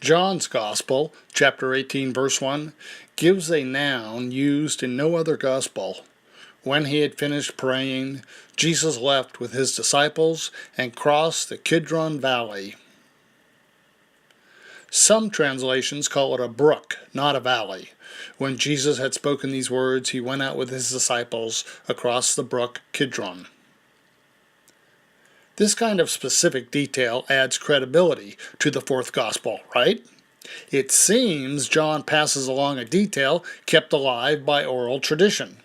John's Gospel, chapter 18, verse 1, gives a noun used in no other gospel. When he had finished praying, Jesus left with his disciples and crossed the Kidron Valley. Some translations call it a brook, not a valley. When Jesus had spoken these words, he went out with his disciples across the brook Kidron. This kind of specific detail adds credibility to the fourth gospel, right? It seems John passes along a detail kept alive by oral tradition.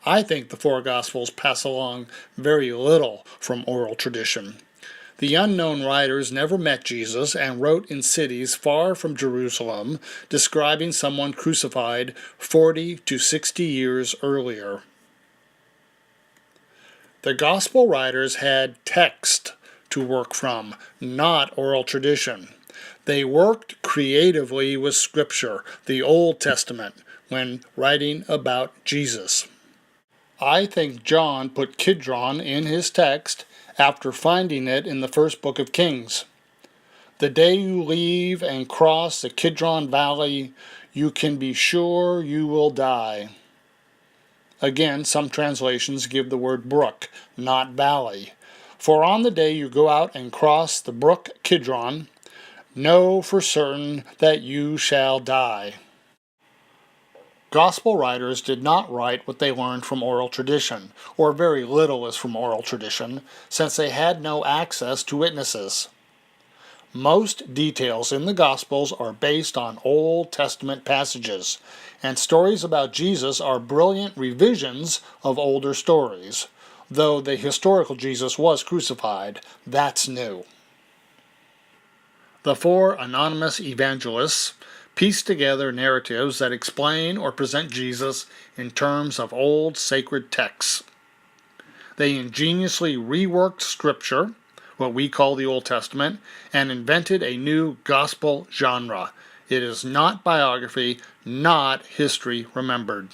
I think the four gospels pass along very little from oral tradition. The unknown writers never met Jesus and wrote in cities far from Jerusalem, describing someone crucified 40 to 60 years earlier. The gospel writers had text to work from, not oral tradition. They worked creatively with Scripture, the Old Testament, when writing about Jesus. I think John put Kidron in his text after finding it in the first book of Kings. The day you leave and cross the Kidron Valley, you can be sure you will die. Again, some translations give the word brook, not valley. For on the day you go out and cross the brook Kidron, know for certain that you shall die. Gospel writers did not write what they learned from oral tradition, or very little is from oral tradition, since they had no access to witnesses. Most details in the Gospels are based on Old Testament passages, and stories about Jesus are brilliant revisions of older stories, though the historical Jesus was crucified. That's new. The four anonymous evangelists piece together narratives that explain or present Jesus in terms of old sacred texts. They ingeniously reworked Scripture, what we call the Old Testament, and invented a new gospel genre. It is not biography, not history remembered.